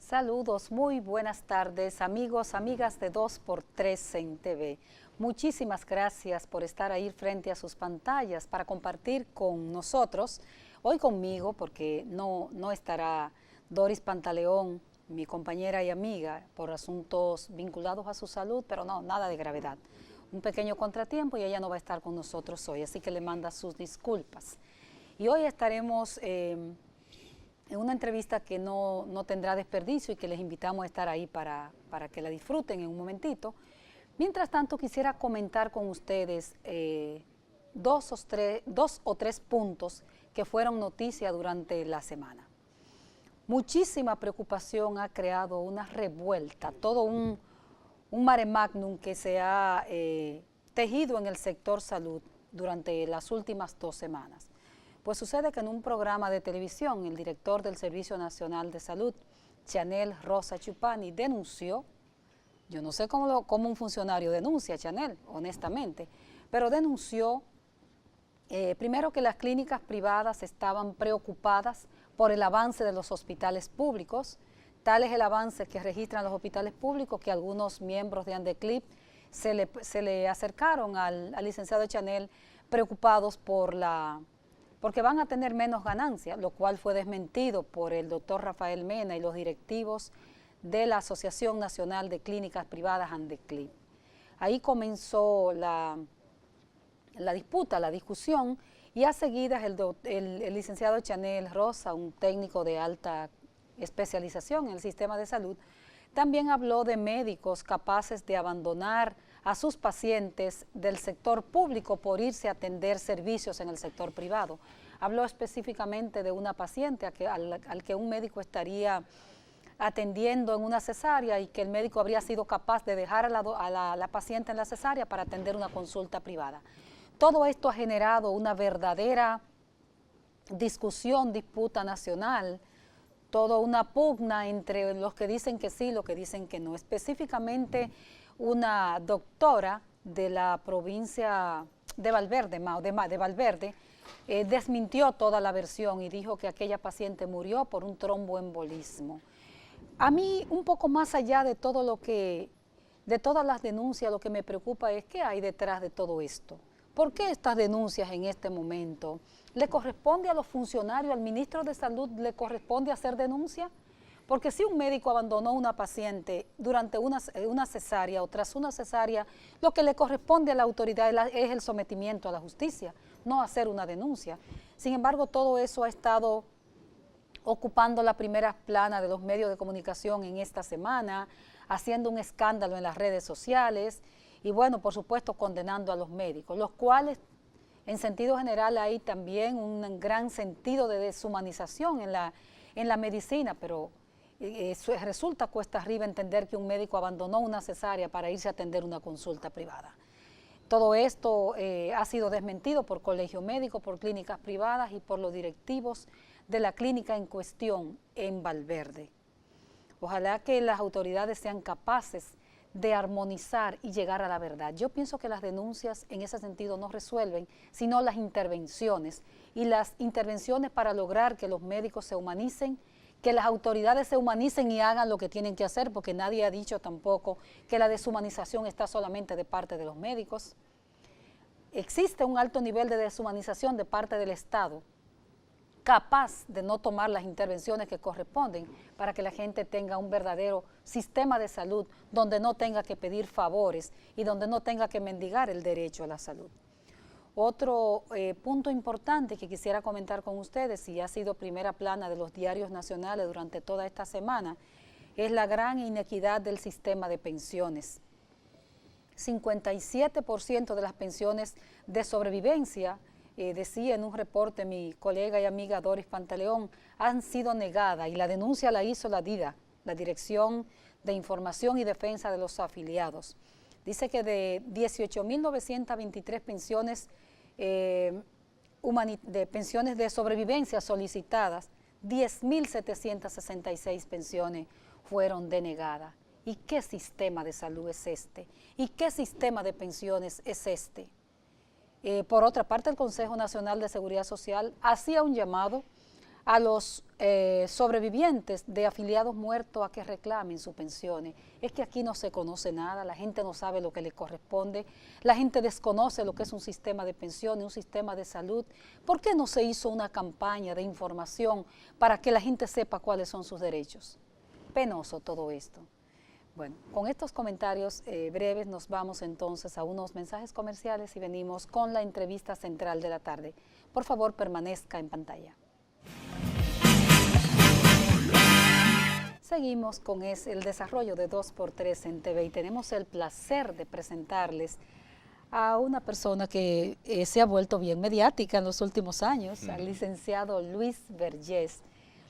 Saludos, muy buenas tardes, amigos, amigas de 2x3 en TV. Muchísimas gracias por estar ahí frente a sus pantallas para compartir con nosotros, hoy conmigo, porque no estará Doris Pantaleón, mi compañera y amiga, por asuntos vinculados a su salud, pero no, nada de gravedad. Un pequeño contratiempo y ella no va a estar con nosotros hoy, así que le manda sus disculpas. Y hoy estaremos en una entrevista que no tendrá desperdicio y que les invitamos a estar ahí para que la disfruten en un momentito. Mientras tanto, quisiera comentar con ustedes dos o tres puntos que fueron noticia durante la semana. Muchísima preocupación ha creado una revuelta, todo un mare magnum que se ha tejido en el sector salud durante las últimas 2 semanas. Pues sucede que en un programa de televisión, el director del Servicio Nacional de Salud, Chanel Rosa Chupani, denunció, yo no sé cómo un funcionario denuncia, Chanel, honestamente, pero denunció primero que las clínicas privadas estaban preocupadas por el avance de los hospitales públicos. Tal es el avance que registran los hospitales públicos que algunos miembros de Andeclip se le acercaron al licenciado Chanel preocupados porque van a tener menos ganancias, lo cual fue desmentido por el doctor Rafael Mena y los directivos de la Asociación Nacional de Clínicas Privadas Andeclip. Ahí comenzó la disputa, la discusión, y a seguidas el licenciado Chanel Rosa, un técnico de alta especialización en el sistema de salud, también habló de médicos capaces de abandonar a sus pacientes del sector público por irse a atender servicios en el sector privado. Habló específicamente de una paciente al que un médico estaría atendiendo en una cesárea y que el médico habría sido capaz de dejar a la paciente en la cesárea para atender una consulta privada. Todo esto ha generado una verdadera discusión, disputa nacional, toda una pugna entre los que dicen que sí y los que dicen que no. Específicamente una doctora de la provincia de Valverde, desmintió toda la versión y dijo que aquella paciente murió por un tromboembolismo. A mí, un poco más allá de de todas las denuncias, lo que me preocupa es qué hay detrás de todo esto. ¿Por qué estas denuncias en este momento? ¿Le corresponde a los funcionarios, al ministro de Salud, le corresponde hacer denuncia? Porque si un médico abandonó a una paciente durante una cesárea o tras una cesárea, lo que le corresponde a la autoridad es el sometimiento a la justicia, no hacer una denuncia. Sin embargo, todo eso ha estado ocupando la primera plana de los medios de comunicación en esta semana, haciendo un escándalo en las redes sociales y, bueno, por supuesto, condenando a los médicos, los cuales, en sentido general, hay también un gran sentido de deshumanización en la medicina, pero resulta cuesta arriba entender que un médico abandonó una cesárea para irse a atender una consulta privada. Todo esto ha sido desmentido por Colegio Médico, por clínicas privadas y por los directivos de la clínica en cuestión en Valverde. Ojalá que las autoridades sean capaces de armonizar y llegar a la verdad. Yo pienso que las denuncias en ese sentido no resuelven, sino las intervenciones. Y las intervenciones para lograr que los médicos se humanicen, que las autoridades se humanicen y hagan lo que tienen que hacer, porque nadie ha dicho tampoco que la deshumanización está solamente de parte de los médicos. Existe un alto nivel de deshumanización de parte del Estado, capaz de no tomar las intervenciones que corresponden para que la gente tenga un verdadero sistema de salud donde no tenga que pedir favores y donde no tenga que mendigar el derecho a la salud. Otro punto importante que quisiera comentar con ustedes, y ha sido primera plana de los diarios nacionales durante toda esta semana, es la gran inequidad del sistema de pensiones. 57% de las pensiones de sobrevivencia, decía en un reporte mi colega y amiga Doris Pantaleón, han sido negadas, y la denuncia la hizo la DIDA, la Dirección de Información y Defensa de los Afiliados. Dice que de 18.923 pensiones de pensiones de sobrevivencia solicitadas, 10.766 pensiones fueron denegadas. ¿Y qué sistema de salud es este? ¿Y qué sistema de pensiones es este? Por otra parte, el Consejo Nacional de Seguridad Social hacía un llamado a los sobrevivientes de afiliados muertos a que reclamen sus pensiones. Es que aquí no se conoce nada, la gente no sabe lo que le corresponde, la gente desconoce lo que es un sistema de pensiones, un sistema de salud. ¿Por qué no se hizo una campaña de información para que la gente sepa cuáles son sus derechos? Penoso todo esto. Bueno, con estos comentarios breves nos vamos entonces a unos mensajes comerciales y venimos con la entrevista central de la tarde. Por favor, permanezca en pantalla. Seguimos con el desarrollo de 2x3 en TV y tenemos el placer de presentarles a una persona que se ha vuelto bien mediática en los últimos años, al licenciado Luis Vergés.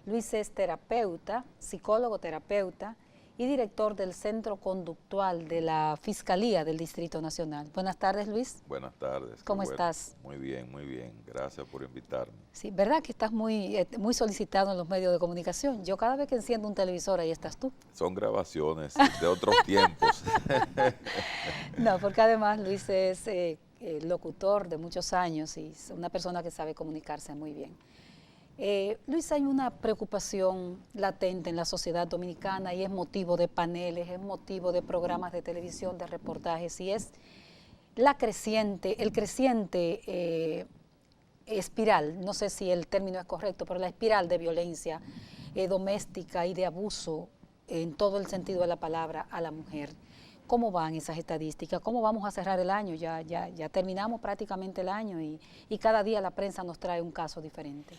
Luis es terapeuta, psicólogo terapeuta y director del Centro Conductual de la Fiscalía del Distrito Nacional. Buenas tardes, Luis. Buenas tardes. ¿Cómo estás? Muy bien, muy bien. Gracias por invitarme. Sí, ¿verdad que estás muy solicitado en los medios de comunicación? Yo cada vez que enciendo un televisor, ahí estás tú. Son grabaciones de otros tiempos. No, porque además Luis es locutor de muchos años y es una persona que sabe comunicarse muy bien. Luis, hay una preocupación latente en la sociedad dominicana y es motivo de paneles, es motivo de programas de televisión, de reportajes, y es el creciente espiral, no sé si el término es correcto, pero la espiral de violencia doméstica y de abuso en todo el sentido de la palabra a la mujer. ¿Cómo van esas estadísticas? ¿Cómo vamos a cerrar el año? Ya terminamos prácticamente el año y cada día la prensa nos trae un caso diferente.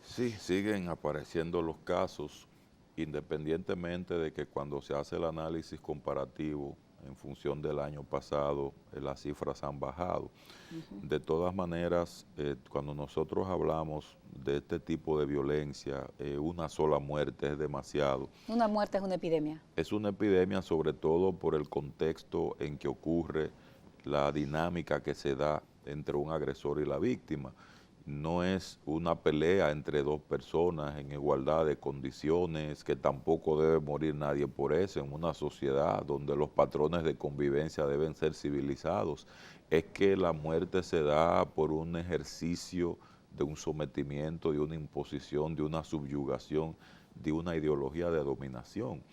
Sí, siguen apareciendo los casos, independientemente de que cuando se hace el análisis comparativo en función del año pasado, las cifras han bajado. De todas maneras, cuando nosotros hablamos de este tipo de violencia, una sola muerte es demasiado. Una muerte es una epidemia. Es una epidemia sobre todo por el contexto en que ocurre, la dinámica que se da entre un agresor y la víctima. No es una pelea entre dos personas en igualdad de condiciones, que tampoco debe morir nadie por eso en una sociedad donde los patrones de convivencia deben ser civilizados. Es que la muerte se da por un ejercicio de un sometimiento, de una imposición, de una subyugación, de una ideología de dominación.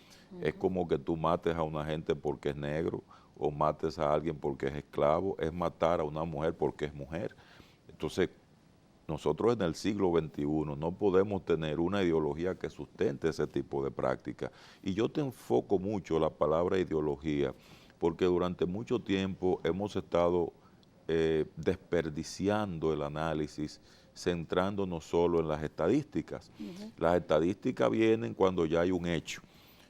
Es como que tú mates a una gente porque es negro o mates a alguien porque es esclavo, es matar a una mujer porque es mujer. Entonces, nosotros en el siglo XXI no podemos tener una ideología que sustente ese tipo de práctica. Y yo te enfoco mucho la palabra ideología porque durante mucho tiempo hemos estado desperdiciando el análisis, centrándonos solo en las estadísticas. Las estadísticas vienen cuando ya hay un hecho,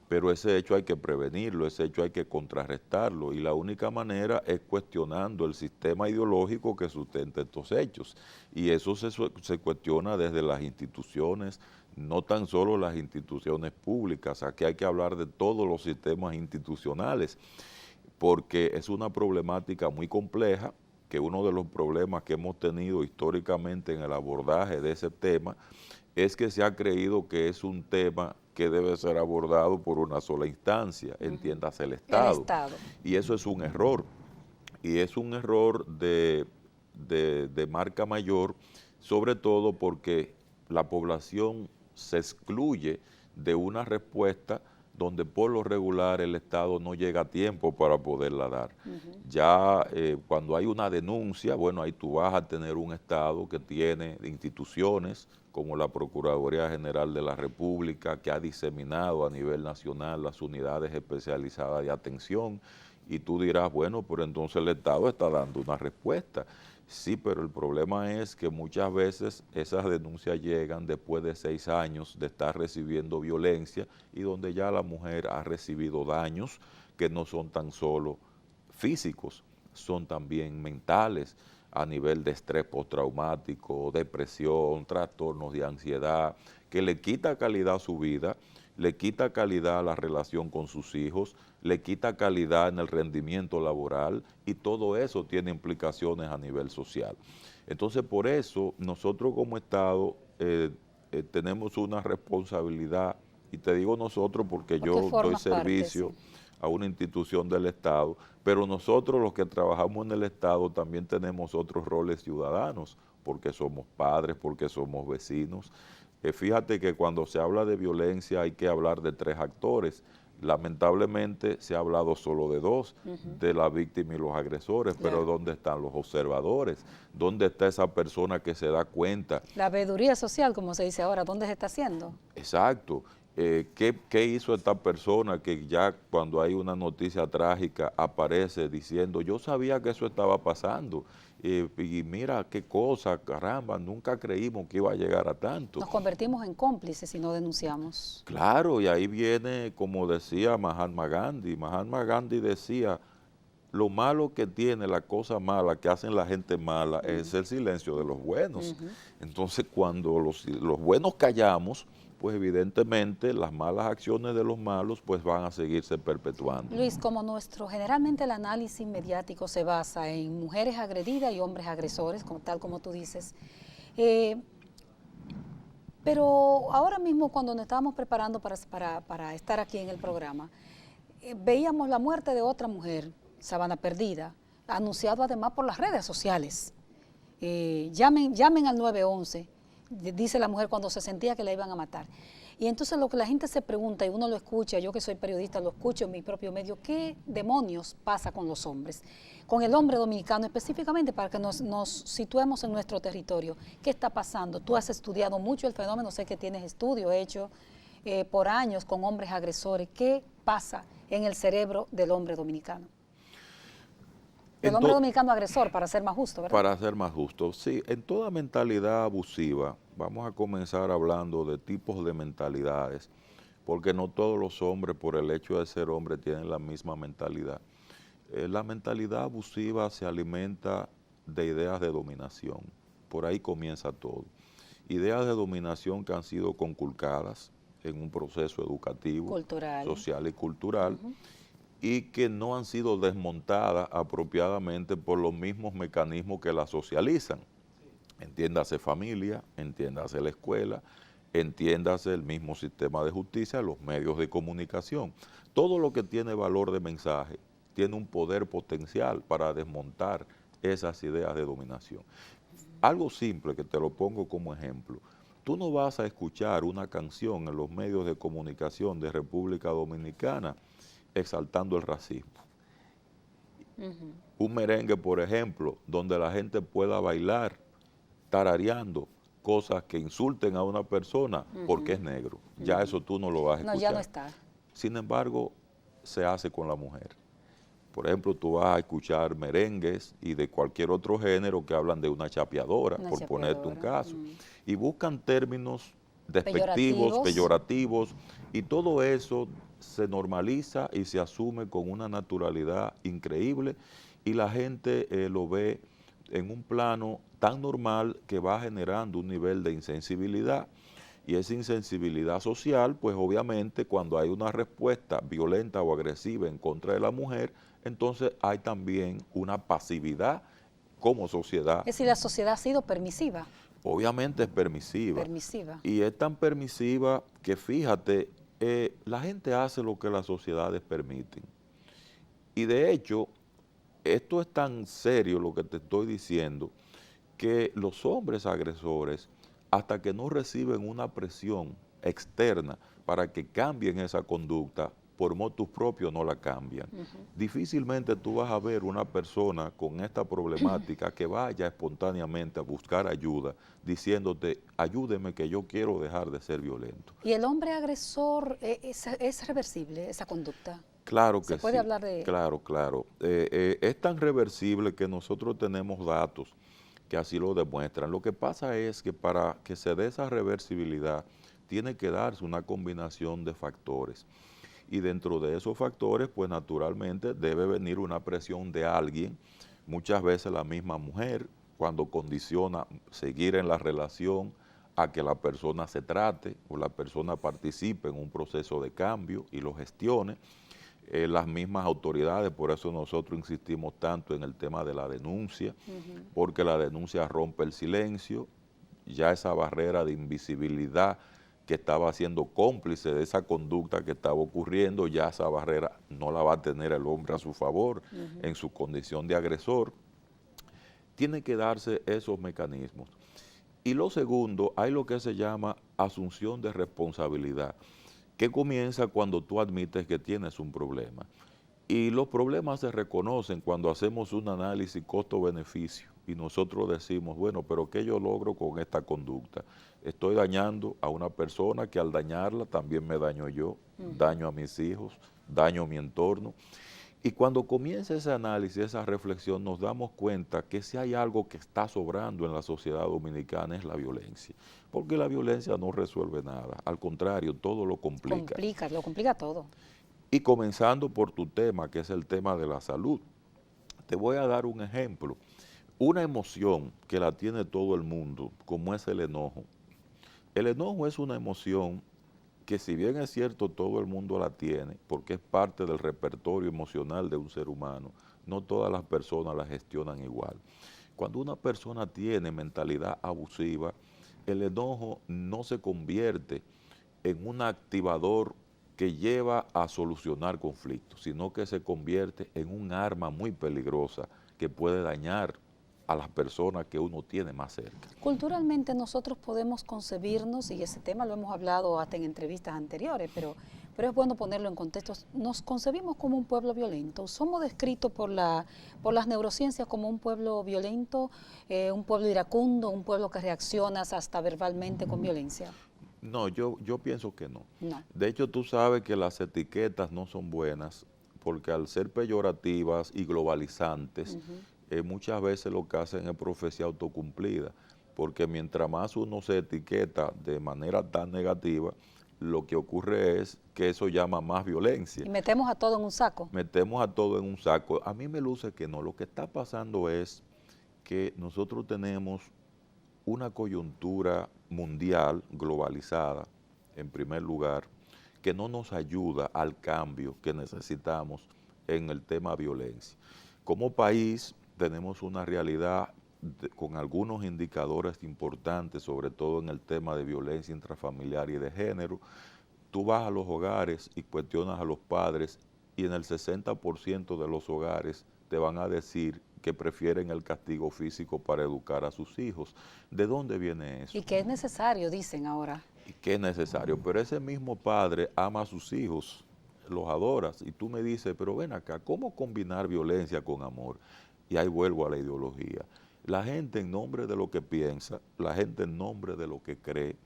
pero ese hecho hay que prevenirlo, ese hecho hay que contrarrestarlo, y la única manera es cuestionando el sistema ideológico que sustenta estos hechos, y eso se cuestiona desde las instituciones, no tan solo las instituciones públicas. Aquí hay que hablar de todos los sistemas institucionales, porque es una problemática muy compleja, que uno de los problemas que hemos tenido históricamente en el abordaje de ese tema es que se ha creído que es un tema que debe ser abordado por una sola instancia, entiéndase el Estado. El Estado. Y eso es un error, y es un error de marca mayor, sobre todo porque la población se excluye de una respuesta donde por lo regular el Estado no llega a tiempo para poderla dar. Ya cuando hay una denuncia, bueno, ahí tú vas a tener un Estado que tiene instituciones como la Procuraduría General de la República, que ha diseminado a nivel nacional las unidades especializadas de atención, y tú dirás, bueno, pero entonces el Estado está dando una respuesta. Sí, pero el problema es que muchas veces esas denuncias llegan después de 6 años de estar recibiendo violencia y donde ya la mujer ha recibido daños que no son tan solo físicos, son también mentales, a nivel de estrés postraumático, depresión, trastornos de ansiedad, que le quita calidad a su vida, le quita calidad a la relación con sus hijos, le quita calidad en el rendimiento laboral, y todo eso tiene implicaciones a nivel social. Entonces, por eso nosotros como Estado tenemos una responsabilidad, y te digo nosotros porque yo doy servicio a una institución del Estado, pero nosotros los que trabajamos en el Estado también tenemos otros roles ciudadanos, porque somos padres, porque somos vecinos, Fíjate que cuando se habla de violencia hay que hablar de 3 actores. Lamentablemente se ha hablado solo de 2, de la víctima y los agresores, pero Claro. ¿dónde están los observadores? ¿Dónde está esa persona que se da cuenta? La veeduría social, como se dice ahora, ¿dónde se está haciendo? Exacto. ¿Qué hizo esta persona que ya cuando hay una noticia trágica aparece diciendo, yo sabía que eso estaba pasando, y mira qué cosa, caramba, nunca creímos que iba a llegar a tanto? Nos convertimos en cómplices si no denunciamos. Claro, y ahí viene, como decía Mahatma Gandhi. Mahatma Gandhi decía, lo malo que tiene, la cosa mala que hacen la gente mala es el silencio de los buenos. Entonces, cuando los buenos callamos, pues evidentemente las malas acciones de los malos pues van a seguirse perpetuando. Luis, como generalmente el análisis mediático se basa en mujeres agredidas y hombres agresores, tal como tú dices, pero ahora mismo cuando nos estábamos preparando para estar aquí en el programa, veíamos la muerte de otra mujer, Sabana Perdida, anunciado además por las redes sociales. Llamen al 911, dice la mujer cuando se sentía que la iban a matar. Y entonces lo que la gente se pregunta, y uno lo escucha, yo que soy periodista lo escucho en mi propio medio, ¿qué demonios pasa con los hombres? Con el hombre dominicano específicamente, para que nos situemos en nuestro territorio. ¿Qué está pasando? Tú has estudiado mucho el fenómeno, sé que tienes estudio hecho por años con hombres agresores. ¿Qué pasa en el cerebro del hombre dominicano? El hombre dominicano agresor, para ser más justo, ¿verdad? Para ser más justo, sí. En toda mentalidad abusiva, vamos a comenzar hablando de tipos de mentalidades, porque no todos los hombres, por el hecho de ser hombres, tienen la misma mentalidad. La mentalidad abusiva se alimenta de ideas de dominación. Por ahí comienza todo. Ideas de dominación que han sido conculcadas en un proceso educativo, cultural, social y cultural, y que no han sido desmontadas apropiadamente por los mismos mecanismos que las socializan. Entiéndase familia, entiéndase la escuela, entiéndase el mismo sistema de justicia, los medios de comunicación. Todo lo que tiene valor de mensaje tiene un poder potencial para desmontar esas ideas de dominación. Algo simple que te lo pongo como ejemplo. Tú no vas a escuchar una canción en los medios de comunicación de República Dominicana exaltando el racismo. Un merengue, por ejemplo, donde la gente pueda bailar tarareando cosas que insulten a una persona porque es negro. Ya eso tú no lo vas a escuchar. No, ya no está. Sin embargo, se hace con la mujer. Por ejemplo, tú vas a escuchar merengues y de cualquier otro género que hablan de una chapeadora, por ponerte un caso. Y buscan términos despectivos, peyorativos, y todo eso se normaliza y se asume con una naturalidad increíble, y la gente lo ve en un plano tan normal que va generando un nivel de insensibilidad, y esa insensibilidad social, pues obviamente cuando hay una respuesta violenta o agresiva en contra de la mujer, entonces hay también una pasividad como sociedad. Es decir, la sociedad ha sido permisiva. Obviamente es permisiva. Y es tan permisiva que fíjate, la gente hace lo que las sociedades permiten. Y de hecho, esto es tan serio lo que te estoy diciendo, que los hombres agresores, hasta que no reciben una presión externa para que cambien esa conducta, por motus propio no la cambian. Difícilmente tú vas a ver una persona con esta problemática que vaya espontáneamente a buscar ayuda, diciéndote, ayúdeme que yo quiero dejar de ser violento. ¿Y el hombre agresor es reversible, esa conducta? Claro que sí. ¿Se puede hablar de...? Claro, claro. Es tan reversible que nosotros tenemos datos que así lo demuestran. Lo que pasa es que para que se dé esa reversibilidad, tiene que darse una combinación de factores. Y dentro de esos factores, pues naturalmente debe venir una presión de alguien, muchas veces la misma mujer, cuando condiciona seguir en la relación a que la persona se trate o la persona participe en un proceso de cambio y lo gestione. Las mismas autoridades, por eso nosotros insistimos tanto en el tema de la denuncia, porque la denuncia rompe el silencio, ya esa barrera de invisibilidad que estaba siendo cómplice de esa conducta que estaba ocurriendo, ya esa barrera no la va a tener el hombre a su favor en su condición de agresor. Tiene que darse esos mecanismos. Y lo segundo, hay lo que se llama asunción de responsabilidad, que comienza cuando tú admites que tienes un problema. Y los problemas se reconocen cuando hacemos un análisis costo-beneficio y nosotros decimos, bueno, pero ¿qué yo logro con esta conducta? Estoy dañando a una persona que al dañarla también me daño yo, daño a mis hijos, daño a mi entorno. Y cuando comienza ese análisis, esa reflexión, nos damos cuenta que si hay algo que está sobrando en la sociedad dominicana es la violencia. Porque la violencia no resuelve nada, al contrario, todo lo complica. Lo complica todo. Y comenzando por tu tema, que es el tema de la salud, te voy a dar un ejemplo. Una emoción que la tiene todo el mundo, como es el enojo. El enojo es una emoción que, si bien es cierto todo el mundo la tiene, porque es parte del repertorio emocional de un ser humano, no todas las personas la gestionan igual. Cuando una persona tiene mentalidad abusiva, el enojo no se convierte en un activador que lleva a solucionar conflictos, sino que se convierte en un arma muy peligrosa que puede dañar a las personas que uno tiene más cerca. Culturalmente nosotros podemos concebirnos, y ese tema lo hemos hablado hasta en entrevistas anteriores, pero es bueno ponerlo en contexto. Nos concebimos como un pueblo violento. Somos descritos por las neurociencias como un pueblo violento, un pueblo iracundo, un pueblo que reacciona hasta verbalmente con violencia. No, yo pienso que no. No. De hecho, tú sabes que las etiquetas no son buenas porque al ser peyorativas y globalizantes, muchas veces lo que hacen es profecía autocumplida, porque mientras más uno se etiqueta de manera tan negativa, lo que ocurre es que eso llama más violencia. Y metemos a todo en un saco. Metemos a todo en un saco. A mí me luce que no. Lo que está pasando es que nosotros tenemos una coyuntura mundial globalizada, en primer lugar, que no nos ayuda al cambio que necesitamos en el tema violencia. Como país tenemos una realidad con algunos indicadores importantes, sobre todo en el tema de violencia intrafamiliar y de género. Tú vas a los hogares y cuestionas a los padres y en el 60% de los hogares te van a decir que prefieren el castigo físico para educar a sus hijos. ¿De dónde viene eso? Y que es necesario, dicen ahora. Y que es necesario, pero ese mismo padre ama a sus hijos, los adora, y tú me dices, pero ven acá, ¿cómo combinar violencia con amor? Y ahí vuelvo a la ideología. La gente en nombre de lo que piensa, la gente en nombre de lo que cree,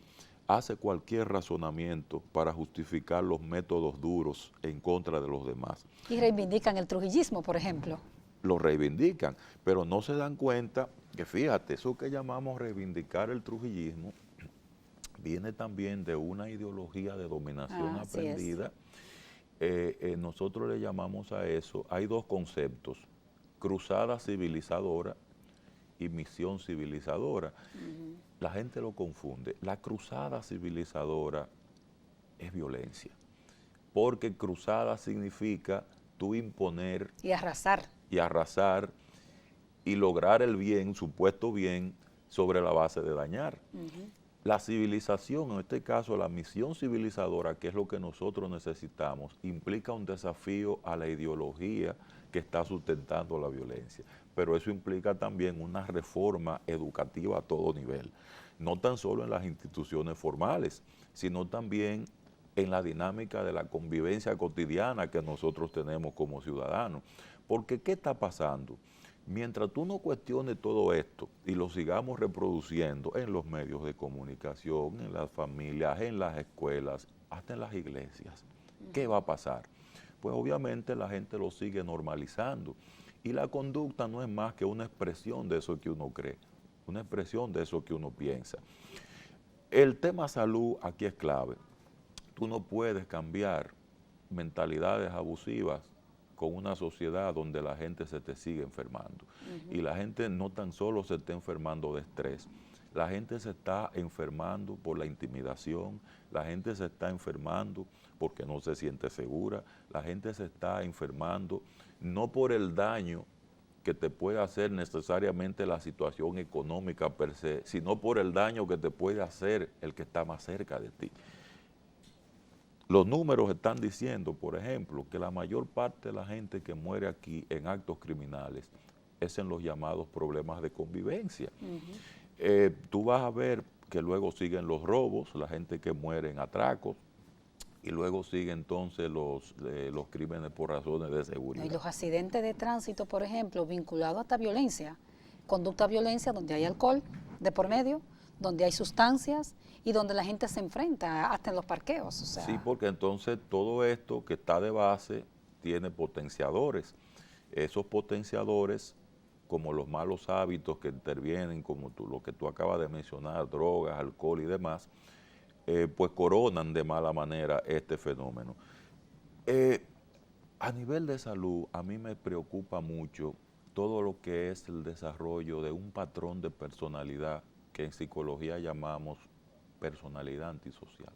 hace cualquier razonamiento para justificar los métodos duros en contra de los demás. Y reivindican el trujillismo, por ejemplo. Lo reivindican, pero no se dan cuenta que, fíjate, eso que llamamos reivindicar el trujillismo viene también de una ideología de dominación aprendida. Nosotros le llamamos a eso, hay dos conceptos, cruzada civilizadora y misión civilizadora. La gente lo confunde. La cruzada civilizadora es violencia, porque cruzada significa tú imponer y arrasar y lograr el bien, supuesto bien, sobre la base de dañar. La civilización, en este caso la misión civilizadora, que es lo que nosotros necesitamos, implica un desafío a la ideología que está sustentando la violencia. Pero eso implica también una reforma educativa a todo nivel, no tan solo en las instituciones formales, sino también en la dinámica de la convivencia cotidiana que nosotros tenemos como ciudadanos. Porque, ¿qué está pasando? Mientras tú no cuestiones todo esto y lo sigamos reproduciendo en los medios de comunicación, en las familias, en las escuelas, hasta en las iglesias, ¿qué va a pasar? Pues obviamente la gente lo sigue normalizando y la conducta no es más que una expresión de eso que uno cree, una expresión de eso que uno piensa. El tema salud aquí es clave. Tú no puedes cambiar mentalidades abusivas con una sociedad donde la gente se te sigue enfermando. Y la gente no tan solo se está enfermando de estrés, la gente se está enfermando por la intimidación, la gente se está enfermando porque no se siente segura, la gente se está enfermando no por el daño que te puede hacer necesariamente la situación económica per se, sino por el daño que te puede hacer el que está más cerca de ti. Los números están diciendo, por ejemplo, que la mayor parte de la gente que muere aquí en actos criminales es en los llamados problemas de convivencia. Tú vas a ver que luego siguen los robos, la gente que muere en atracos, y luego sigue entonces los crímenes por razones de seguridad. Y los accidentes de tránsito, por ejemplo, vinculados hasta violencia, conducta violencia donde hay alcohol de por medio, donde hay sustancias y donde la gente se enfrenta hasta en los parqueos. O sea. Sí, porque entonces todo esto que está de base tiene potenciadores. Esos potenciadores, como los malos hábitos que intervienen, como lo que tú acabas de mencionar, drogas, alcohol y demás, pues coronan de mala manera este fenómeno. A nivel de salud, a mí me preocupa mucho todo lo que es el desarrollo de un patrón de personalidad que en psicología llamamos personalidad antisocial.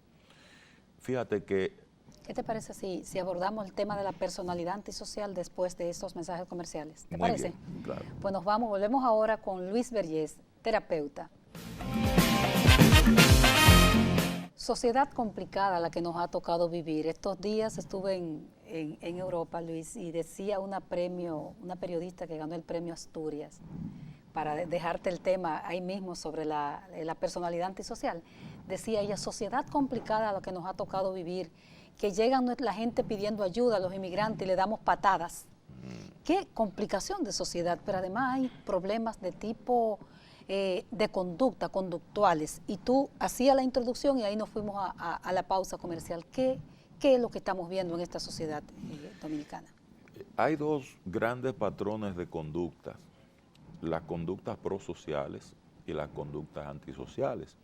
Fíjate que... ¿Qué te parece si abordamos el tema de la personalidad antisocial después de estos mensajes comerciales? ¿Te Muy parece? bien, claro. Pues volvemos ahora con Luis Vergés, terapeuta. Sociedad complicada la que nos ha tocado vivir. Estos días estuve en Europa, Luis, y decía una periodista que ganó el premio Asturias, para dejarte el tema ahí mismo sobre la personalidad antisocial, decía ella, sociedad complicada la que nos ha tocado vivir, que llegan la gente pidiendo ayuda a los inmigrantes y le damos patadas. Qué complicación de sociedad, pero además hay problemas de tipo de conducta, conductuales. Y tú hacías la introducción y ahí nos fuimos a la pausa comercial. ¿Qué es lo que estamos viendo en esta sociedad dominicana? Hay dos grandes patrones de conducta, las conductas prosociales y las conductas antisociales.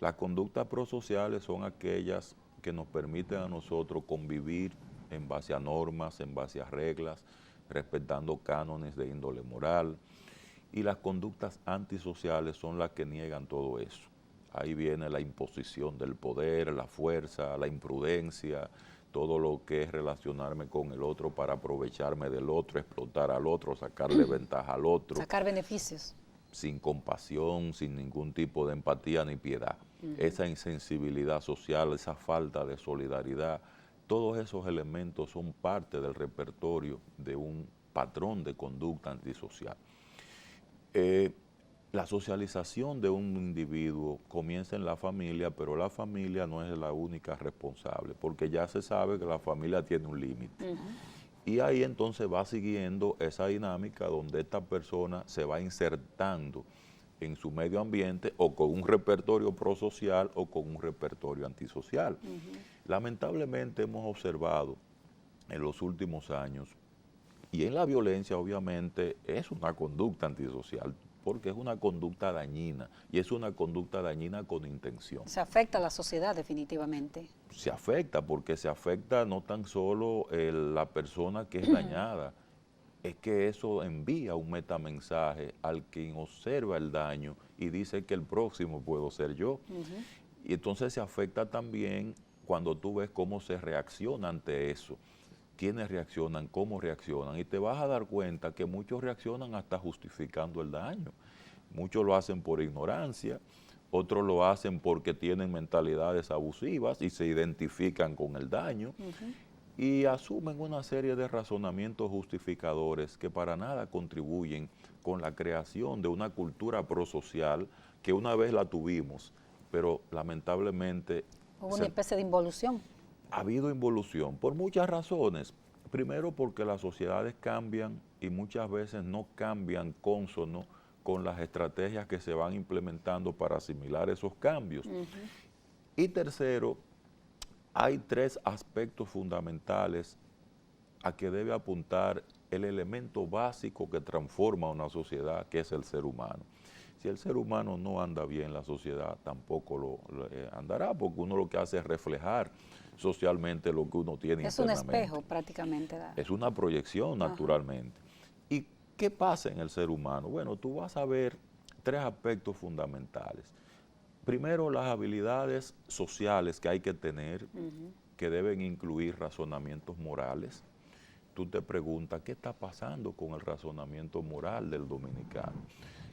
Las conductas prosociales son aquellas que nos permiten a nosotros convivir en base a normas, en base a reglas, respetando cánones de índole moral, y las conductas antisociales son las que niegan todo eso. Ahí viene la imposición del poder, la fuerza, la imprudencia, todo lo que es relacionarme con el otro para aprovecharme del otro, explotar al otro, sacarle ventaja al otro. Sacar beneficios. Sin compasión, sin ningún tipo de empatía ni piedad. Esa insensibilidad social, esa falta de solidaridad, todos esos elementos son parte del repertorio de un patrón de conducta antisocial. La socialización de un individuo comienza en la familia, pero la familia no es la única responsable, porque ya se sabe que la familia tiene un límite. Y ahí entonces va siguiendo esa dinámica donde esta persona se va insertando en su medio ambiente o con un repertorio prosocial o con un repertorio antisocial. Lamentablemente hemos observado en los últimos años, y en la violencia obviamente es una conducta antisocial, porque es una conducta dañina, y es una conducta dañina con intención. Se afecta a la sociedad definitivamente. Se afecta, porque se afecta no tan solo la persona que es dañada, es que eso envía un metamensaje al quien observa el daño y dice que el próximo puedo ser yo. Y entonces se afecta también cuando tú ves cómo se reacciona ante eso, quiénes reaccionan, cómo reaccionan, y te vas a dar cuenta que muchos reaccionan hasta justificando el daño. Muchos lo hacen por ignorancia, otros lo hacen porque tienen mentalidades abusivas y se identifican con el daño y asumen una serie de razonamientos justificadores que para nada contribuyen con la creación de una cultura prosocial que una vez la tuvimos, pero lamentablemente... Hubo una especie de involución. Ha habido involución por muchas razones. Primero porque las sociedades cambian y muchas veces no cambian cónsono con las estrategias que se van implementando para asimilar esos cambios. Y tercero, hay tres aspectos fundamentales a que debe apuntar el elemento básico que transforma una sociedad, que es el ser humano. Si el ser humano no anda bien, la sociedad tampoco lo andará, porque uno lo que hace es reflejar socialmente lo que uno tiene internamente. Es un espejo prácticamente. Es una proyección naturalmente. ¿Y qué pasa en el ser humano? Bueno, tú vas a ver tres aspectos fundamentales. Primero, las habilidades sociales que hay que tener, que deben incluir razonamientos morales. Tú te preguntas, ¿qué está pasando con el razonamiento moral del dominicano?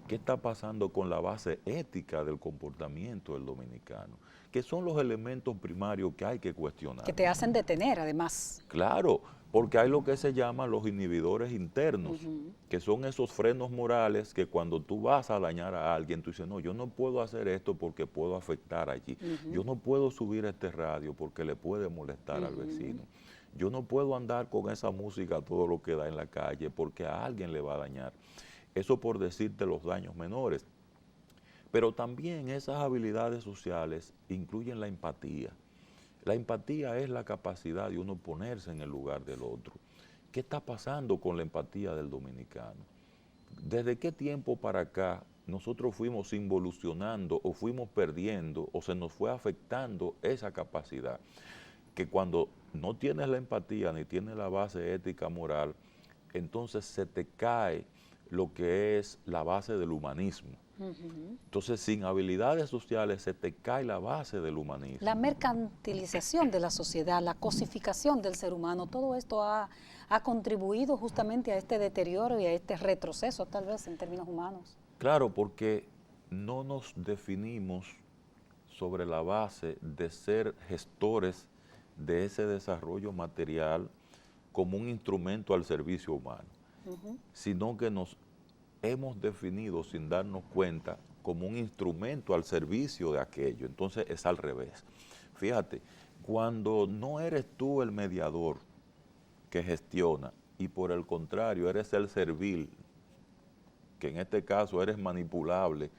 ¿Qué está pasando con la base ética del comportamiento del dominicano? que son los elementos primarios que hay que cuestionar. Que te hacen detener, además. Claro, porque hay lo que se llama los inhibidores internos, que son esos frenos morales que cuando tú vas a dañar a alguien, tú dices, no, yo no puedo hacer esto porque puedo afectar allí. Yo no puedo subir este radio porque le puede molestar al vecino. Yo no puedo andar con esa música todo lo que da en la calle porque a alguien le va a dañar. Eso por decirte los daños menores. Pero también esas habilidades sociales incluyen la empatía. La empatía es la capacidad de uno ponerse en el lugar del otro. ¿Qué está pasando con la empatía del dominicano? ¿Desde qué tiempo para acá nosotros fuimos involucionando o fuimos perdiendo o se nos fue afectando esa capacidad? Que cuando no tienes la empatía ni tienes la base ética moral, entonces se te cae lo que es la base del humanismo. Entonces, sin habilidades sociales se te cae la base del humanismo. La mercantilización de la sociedad, la cosificación del ser humano, todo esto ha contribuido justamente a este deterioro y a este retroceso, tal vez, en términos humanos. Claro, porque no nos definimos sobre la base de ser gestores de ese desarrollo material como un instrumento al servicio humano, sino que nos hemos definido sin darnos cuenta como un instrumento al servicio de aquello. Entonces es al revés. Fíjate, cuando no eres tú el mediador que gestiona y por el contrario eres el servil, que en este caso eres manipulable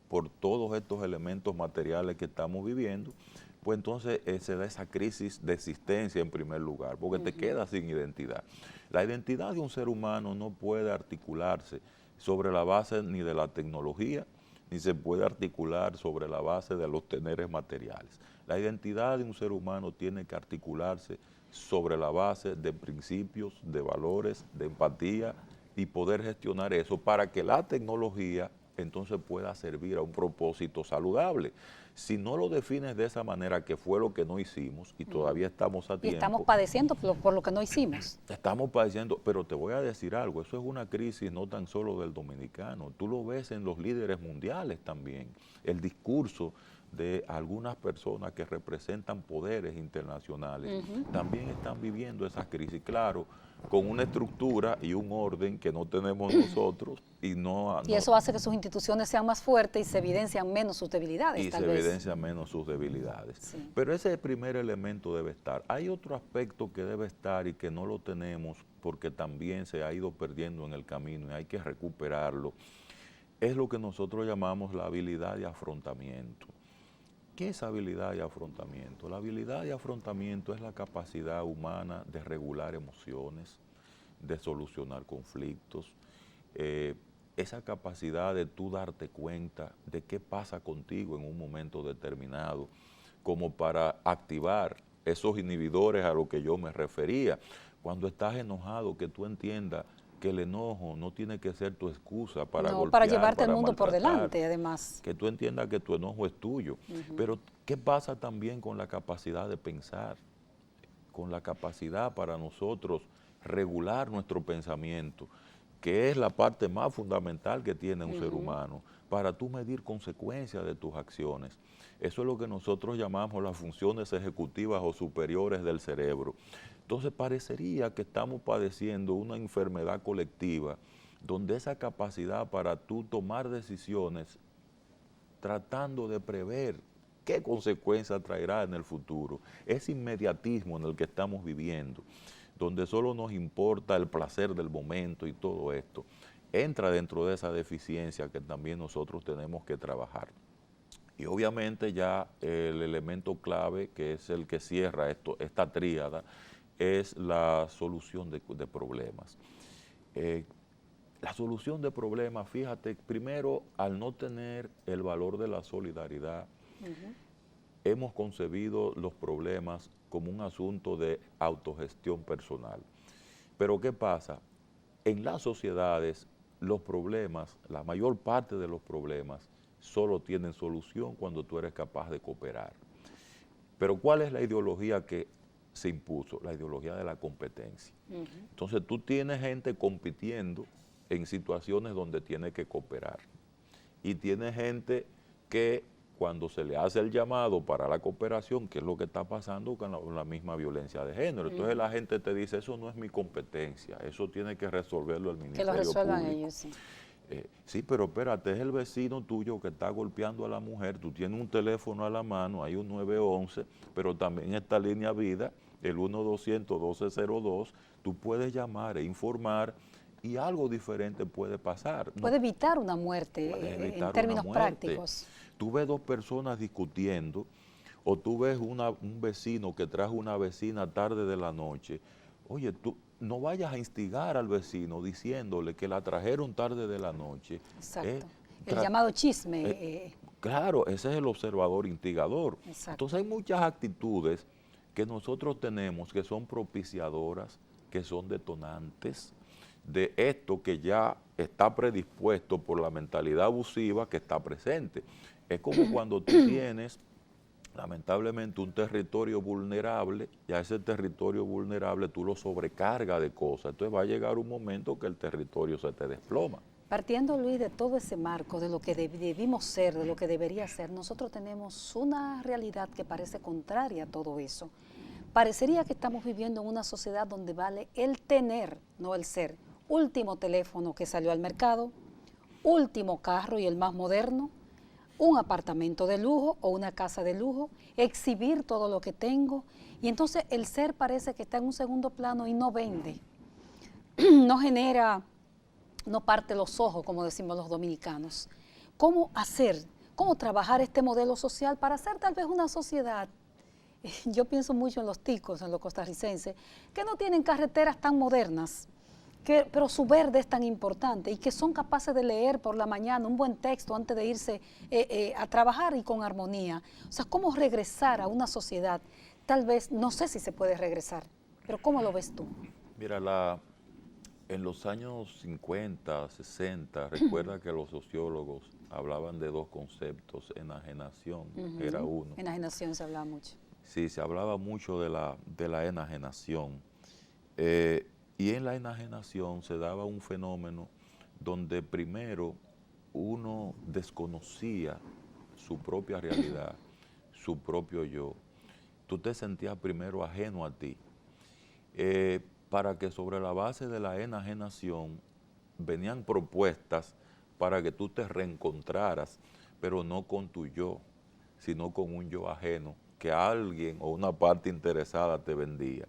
por todos estos elementos materiales que estamos viviendo, pues entonces se da esa crisis de existencia en primer lugar, porque te quedas sin identidad. La identidad de un ser humano no puede articularse sobre la base ni de la tecnología, ni se puede articular sobre la base de los teneres materiales. La identidad de un ser humano tiene que articularse sobre la base de principios, de valores, de empatía y poder gestionar eso para que la tecnología entonces pueda servir a un propósito saludable. Si no lo defines de esa manera, que fue lo que no hicimos y todavía estamos a tiempo. Y estamos padeciendo por lo que no hicimos. Estamos padeciendo, pero te voy a decir algo, eso es una crisis no tan solo del dominicano, tú lo ves en los líderes mundiales también, el discurso de algunas personas que representan poderes internacionales, también están viviendo esas crisis, claro, con una estructura y un orden que no tenemos nosotros y y eso hace que sus instituciones sean más fuertes y se evidencian menos sus debilidades, y tal se vez. evidencian menos sus debilidades. Sí. Pero ese primer elemento debe estar. Hay otro aspecto que debe estar y que no lo tenemos porque también se ha ido perdiendo en el camino y hay que recuperarlo. Es lo que nosotros llamamos la habilidad de afrontamiento. ¿Qué es habilidad de afrontamiento? La habilidad de afrontamiento es la capacidad humana de regular emociones, de solucionar conflictos, esa capacidad de tú darte cuenta de qué pasa contigo en un momento determinado, como para activar esos inhibidores a los que yo me refería. Cuando estás enojado, que tú entiendas que el enojo no tiene que ser tu excusa para golpear, para llevarte para el mundo por maltratar, delante, además. que tú entiendas que tu enojo es tuyo. Pero ¿qué pasa también con la capacidad de pensar? Con la capacidad para nosotros regular nuestro pensamiento, que es la parte más fundamental que tiene un ser humano, para tú medir consecuencias de tus acciones. Eso es lo que nosotros llamamos las funciones ejecutivas o superiores del cerebro. Entonces parecería que estamos padeciendo una enfermedad colectiva donde esa capacidad para tú tomar decisiones tratando de prever qué consecuencias traerá en el futuro, ese inmediatismo en el que estamos viviendo, donde solo nos importa el placer del momento y todo esto, entra dentro de esa deficiencia que también nosotros tenemos que trabajar. Y obviamente ya el elemento clave, que es el que cierra esta tríada, es la solución de problemas. La solución de problemas, fíjate, primero, al no tener el valor de la solidaridad, hemos concebido los problemas como un asunto de autogestión personal. Pero ¿qué pasa? En las sociedades, los problemas, la mayor parte de los problemas, solo tienen solución cuando tú eres capaz de cooperar. Pero ¿cuál es la ideología que se impuso? La ideología de la competencia. Entonces tú tienes gente compitiendo en situaciones donde tiene que cooperar. Y tienes gente que cuando se le hace el llamado para la cooperación, que es lo que está pasando con la misma violencia de género. Entonces la gente te dice, eso no es mi competencia, eso tiene que resolverlo el Ministerio Público. Que lo resuelvan ellos, sí. Sí, pero espérate, es el vecino tuyo que está golpeando a la mujer, tú tienes un teléfono a la mano, hay un 911, pero también esta línea vida, el 1-200-1202, tú puedes llamar e informar y algo diferente puede pasar. Puede evitar una muerte en términos prácticos. Tú ves dos personas discutiendo o tú ves un vecino que trajo una vecina tarde de la noche. Oye, tú no vayas a instigar al vecino diciéndole que la trajeron tarde de la noche. Exacto. El llamado chisme. Claro, ese es el observador instigador. Exacto. Entonces hay muchas actitudes que nosotros tenemos que son propiciadoras, que son detonantes de esto que ya está predispuesto por la mentalidad abusiva que está presente. Es como cuando tú tienes, lamentablemente, un territorio vulnerable, y a ese territorio vulnerable tú lo sobrecargas de cosas. Entonces va a llegar un momento que el territorio se te desploma. Partiendo, Luis, de todo ese marco, de lo que debimos ser, de lo que debería ser, nosotros tenemos una realidad que parece contraria a todo eso. Parecería que estamos viviendo en una sociedad donde vale el tener, no el ser. Último teléfono que salió al mercado, último carro y el más moderno, un apartamento de lujo o una casa de lujo, exhibir todo lo que tengo, y entonces el ser parece que está en un segundo plano y no vende, no genera, no parte los ojos, como decimos los dominicanos. ¿Cómo hacer, cómo trabajar este modelo social para hacer tal vez una sociedad? Yo pienso mucho en los ticos, en los costarricenses, que no tienen carreteras tan modernas, pero su verde es tan importante y que son capaces de leer por la mañana un buen texto antes de irse a trabajar y con armonía. O sea, ¿cómo regresar a una sociedad? Tal vez, no sé si se puede regresar, pero ¿cómo lo ves tú? Mira, en los años 50, 60, recuerda que los sociólogos hablaban de dos conceptos, enajenación era uno. Enajenación se hablaba mucho. Sí, se hablaba mucho de la enajenación. Y en la enajenación se daba un fenómeno donde primero uno desconocía su propia realidad, su propio yo. Tú te sentías primero ajeno a ti. Para que sobre la base de la enajenación venían propuestas para que tú te reencontraras, pero no con tu yo, sino con un yo ajeno que alguien o una parte interesada te vendía.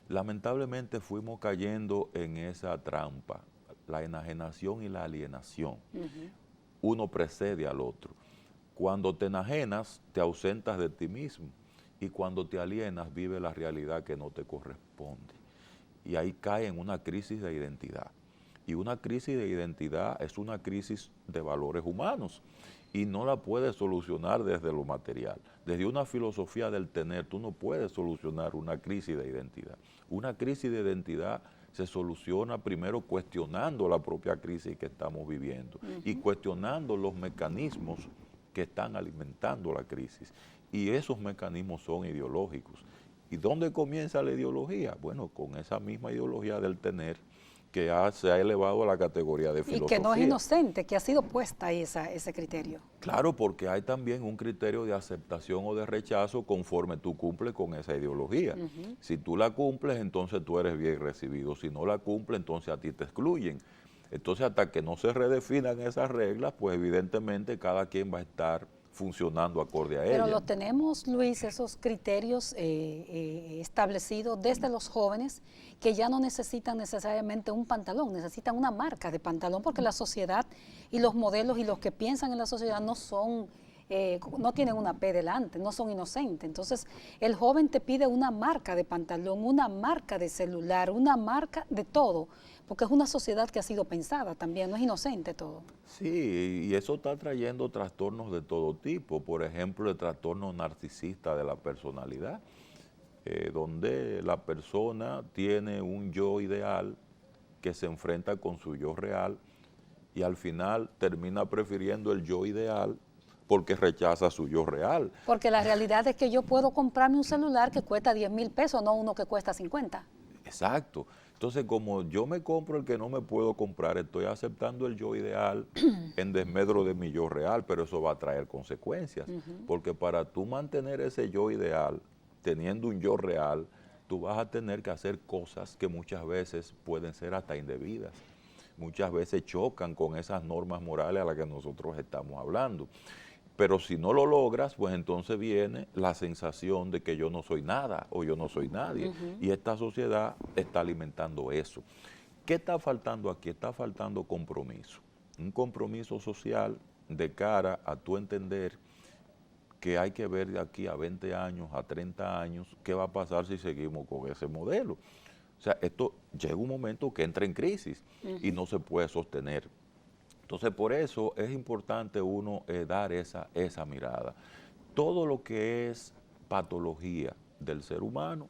Lamentablemente fuimos cayendo en esa trampa, la enajenación y la alienación. Uno precede al otro. Cuando te enajenas, te ausentas de ti mismo, y cuando te alienas, vives la realidad que no te corresponde. Y ahí cae en una crisis de identidad. Y una crisis de identidad es una crisis de valores humanos, y no la puedes solucionar desde lo material. Desde una filosofía del tener, tú no puedes solucionar una crisis de identidad. Una crisis de identidad se soluciona primero cuestionando la propia crisis que estamos viviendo y cuestionando los mecanismos que están alimentando la crisis. Y esos mecanismos son ideológicos. ¿Y dónde comienza la ideología? Bueno, con esa misma ideología del tener que se ha elevado a la categoría de filosofía. Y que no es inocente, que ha sido puesta ahí ese criterio. Claro, porque hay también un criterio de aceptación o de rechazo conforme tú cumples con esa ideología. Si tú la cumples, entonces tú eres bien recibido. Si no la cumples, entonces a ti te excluyen. Entonces, hasta que no se redefinan esas reglas, pues evidentemente cada quien va a estar funcionando acorde a ella. Pero lo tenemos, Luis, esos criterios establecidos desde los jóvenes que ya no necesitan necesariamente un pantalón, necesitan una marca de pantalón, porque la sociedad y los modelos y los que piensan en la sociedad no son, no tienen una P delante, no son inocentes. Entonces, el joven te pide una marca de pantalón, una marca de celular, una marca de todo, porque es una sociedad que ha sido pensada también, no es inocente todo. Sí, y eso está trayendo trastornos de todo tipo, por ejemplo, el trastorno narcisista de la personalidad, donde la persona tiene un yo ideal que se enfrenta con su yo real y al final termina prefiriendo el yo ideal porque rechaza su yo real. Porque la realidad es que yo puedo comprarme un celular que cuesta 10,000 pesos, no uno que cuesta 50. Exacto. Entonces, como yo me compro el que no me puedo comprar, estoy aceptando el yo ideal en desmedro de mi yo real, pero eso va a traer consecuencias, porque para tú mantener ese yo ideal, teniendo un yo real, tú vas a tener que hacer cosas que muchas veces pueden ser hasta indebidas, muchas veces chocan con esas normas morales a las que nosotros estamos hablando. Pero si no lo logras, pues entonces viene la sensación de que yo no soy nada o yo no soy nadie. Y esta sociedad está alimentando eso. ¿Qué está faltando aquí? Está faltando compromiso. Un compromiso social de cara a tu entender que hay que ver de aquí a 20 años, a 30 años, qué va a pasar si seguimos con ese modelo. O sea, esto llega un momento que entra en crisis y no se puede sostener. Entonces, por eso es importante uno dar esa mirada. Todo lo que es patología del ser humano,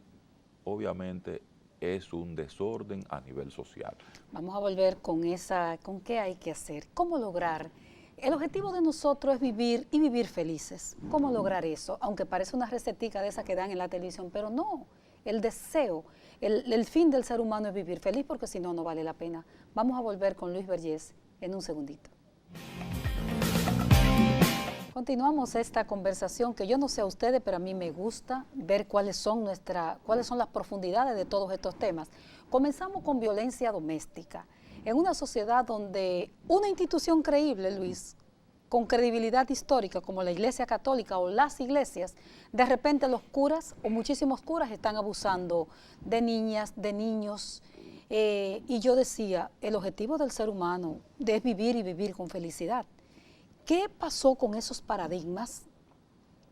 obviamente, es un desorden a nivel social. Vamos a volver con qué hay que hacer, cómo lograr. El objetivo de nosotros es vivir y vivir felices. ¿Cómo lograr eso? Aunque parece una recetica de esa que dan en la televisión, pero no. El deseo, el fin del ser humano es vivir feliz, porque si no, no vale la pena. Vamos a volver con Luis Vergés en un segundito. Continuamos esta conversación que yo no sé a ustedes, pero a mí me gusta ver cuáles son las profundidades de todos estos temas. Comenzamos con violencia doméstica. En una sociedad donde una institución creíble, Luis, con credibilidad histórica como la Iglesia Católica o las iglesias, de repente los curas o muchísimos curas están abusando de niñas, de niños. Y yo decía, el objetivo del ser humano es vivir y vivir con felicidad. ¿Qué pasó con esos paradigmas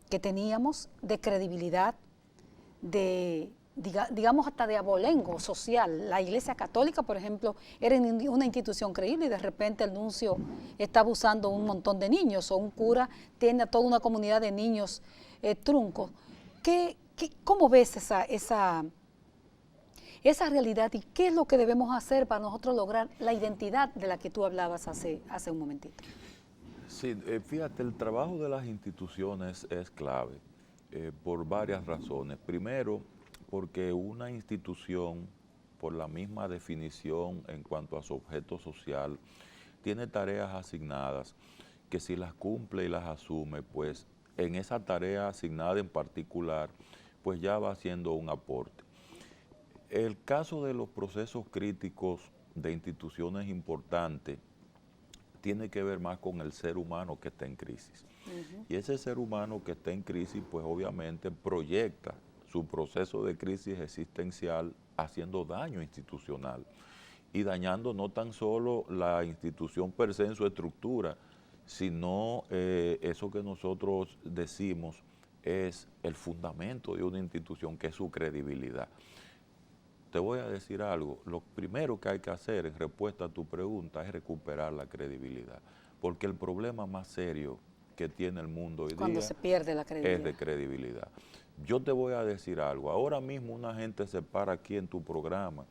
que teníamos de credibilidad, digamos hasta de abolengo social? La Iglesia Católica, por ejemplo, era una institución creíble y de repente el nuncio está abusando un montón de niños, o un cura tiene a toda una comunidad de niños truncos. ¿Cómo ves esa realidad y qué es lo que debemos hacer para nosotros lograr la identidad de la que tú hablabas hace un momentito? Sí, fíjate, el trabajo de las instituciones es clave por varias razones. Primero, porque una institución, por la misma definición en cuanto a su objeto social, tiene tareas asignadas que si las cumple y las asume, pues en esa tarea asignada en particular, pues ya va haciendo un aporte. El caso de los procesos críticos de instituciones importantes tiene que ver más con el ser humano que está en crisis. Y ese ser humano que está en crisis, pues obviamente proyecta su proceso de crisis existencial haciendo daño institucional y dañando no tan solo la institución per se en su estructura, sino eso que nosotros decimos es el fundamento de una institución, que es su credibilidad. Te voy a decir algo, lo primero que hay que hacer en respuesta a tu pregunta es recuperar la credibilidad, porque el problema más serio que tiene el mundo hoy Cuando día se pierde la credibilidad. es de credibilidad. Yo te voy a decir algo, ahora mismo una gente se para aquí en tu programa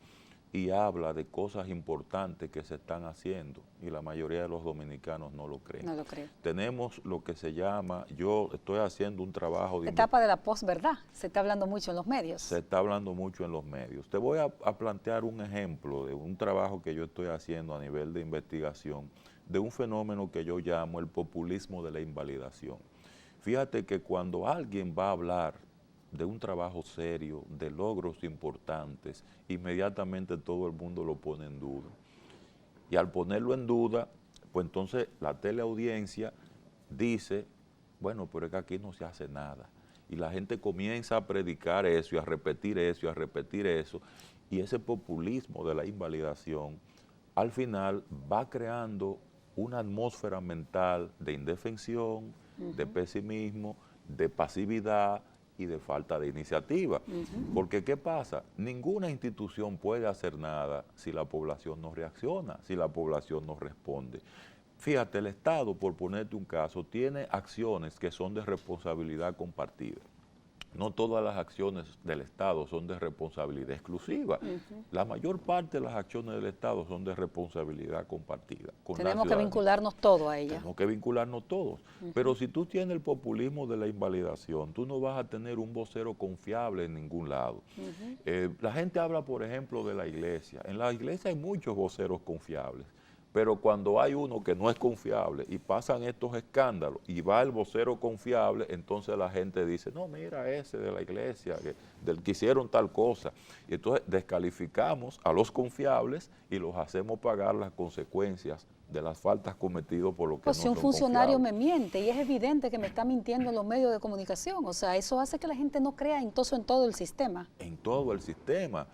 y habla de cosas importantes que se están haciendo y la mayoría de los dominicanos no lo creen. No lo creo. Tenemos lo que se llama, yo estoy haciendo un trabajo de... Etapa de la posverdad, se está hablando mucho en los medios. Se está hablando mucho en los medios. Te voy a plantear un ejemplo de un trabajo que yo estoy haciendo a nivel de investigación de un fenómeno que yo llamo el populismo de la invalidación. Fíjate que cuando alguien va a hablar de un trabajo serio, de logros importantes, inmediatamente todo el mundo lo pone en duda. Y al ponerlo en duda, pues entonces la teleaudiencia dice, bueno, pero es que aquí no se hace nada. Y la gente comienza a predicar eso y a repetir eso y a repetir eso. Y ese populismo de la invalidación, al final va creando una atmósfera mental de indefensión, de pesimismo, de pasividad y de falta de iniciativa. Porque ¿qué pasa? Ninguna institución puede hacer nada si la población no reacciona, si la población no responde. Fíjate, el Estado, por ponerte un caso, tiene acciones que son de responsabilidad compartida. no todas las acciones del Estado son de responsabilidad exclusiva. La mayor parte de las acciones del Estado son de responsabilidad compartida con la Tenemos que ciudadanía. vincularnos todos a ella. Tenemos que vincularnos todos. Pero si tú tienes el populismo de la invalidación, tú no vas a tener un vocero confiable en ningún lado. La gente habla, por ejemplo, de la iglesia. En la iglesia hay muchos voceros confiables. Pero cuando hay uno que no es confiable y pasan estos escándalos y va el vocero confiable, entonces la gente dice, no, mira ese de la iglesia, del que hicieron tal cosa. Y entonces descalificamos a los confiables y los hacemos pagar las consecuencias de las faltas cometidas por lo que Pues no si un son funcionario confiables. me miente y es evidente que me está mintiendo en los medios de comunicación, o sea, eso hace que la gente no crea entonces en todo el sistema. En todo el sistema.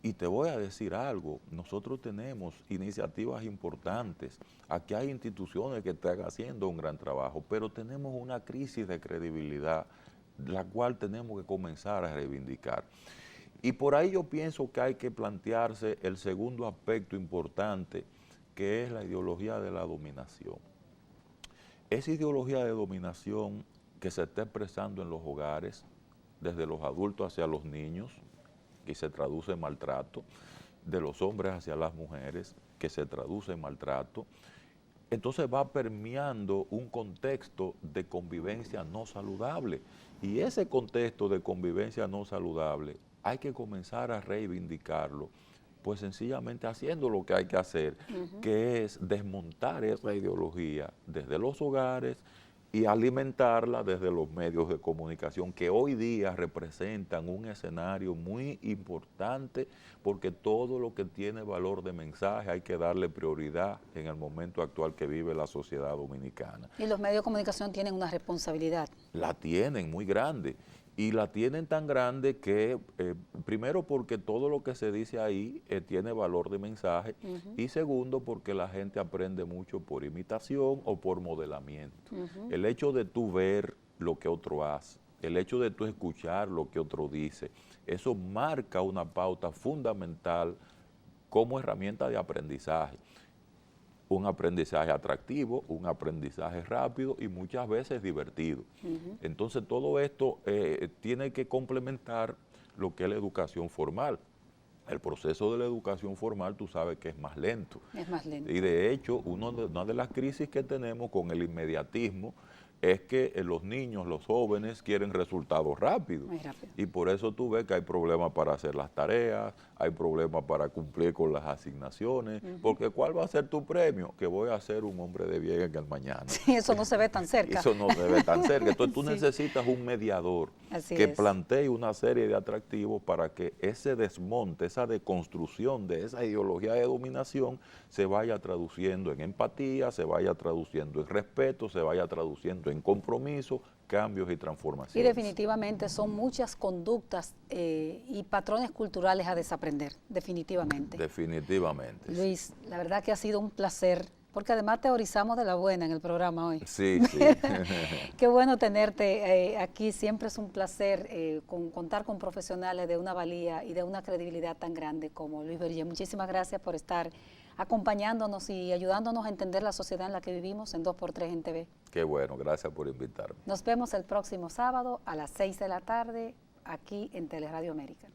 Y te voy a decir algo, nosotros tenemos iniciativas importantes, aquí hay instituciones que están haciendo un gran trabajo, pero tenemos una crisis de credibilidad, la cual tenemos que comenzar a reivindicar. Y por ahí yo pienso que hay que plantearse el segundo aspecto importante, que es la ideología de la dominación. Esa ideología de dominación que se está expresando en los hogares, desde los adultos hacia los niños, que se traduce en maltrato, de los hombres hacia las mujeres, que se traduce en maltrato, entonces va permeando un contexto de convivencia no saludable. Y ese contexto de convivencia no saludable hay que comenzar a reivindicarlo, pues sencillamente haciendo lo que hay que hacer, que es desmontar esa ideología desde los hogares y alimentarla desde los medios de comunicación, que hoy día representan un escenario muy importante, porque todo lo que tiene valor de mensaje hay que darle prioridad en el momento actual que vive la sociedad dominicana. Y los medios de comunicación tienen una responsabilidad. La tienen muy grande, y la tienen tan grande que, primero porque todo lo que se dice ahí tiene valor de mensaje, y segundo porque la gente aprende mucho por imitación o por modelamiento. El hecho de tú ver lo que otro hace, el hecho de tú escuchar lo que otro dice, eso marca una pauta fundamental como herramienta de aprendizaje. Un aprendizaje atractivo, un aprendizaje rápido y muchas veces divertido. Entonces todo esto tiene que complementar lo que es la educación formal. El proceso de la educación formal, tú sabes que es más lento. Es más lento. Y de hecho, una de las crisis que tenemos con el inmediatismo es que los niños, los jóvenes quieren resultados rápidos. Muy rápido. Y por eso tú ves que hay problemas para hacer las tareas, hay problemas para cumplir con las asignaciones, porque ¿cuál va a ser tu premio? Que voy a ser un hombre de bien en el mañana. Sí, eso no se ve tan cerca. Eso no se ve tan cerca. Entonces tú Sí. necesitas un mediador Así que es. plantee una serie de atractivos para que ese desmonte, esa deconstrucción de esa ideología de dominación se vaya traduciendo en empatía, se vaya traduciendo en respeto, se vaya traduciendo en compromiso, cambios y Y transformaciones. definitivamente son muchas conductas y patrones culturales a desaprender, definitivamente. Definitivamente. Luis, la verdad que ha sido un placer, porque además teorizamos de la buena en el programa hoy. Sí, sí. Qué bueno tenerte aquí, siempre es un placer contar con profesionales de una valía y de una credibilidad tan grande como Luis Berger. Muchísimas gracias por estar acompañándonos y ayudándonos a entender la sociedad en la que vivimos en 2x3 en TV. Qué bueno, gracias por invitarme. Nos vemos el próximo sábado a las 6 de la tarde aquí en Teleradio América.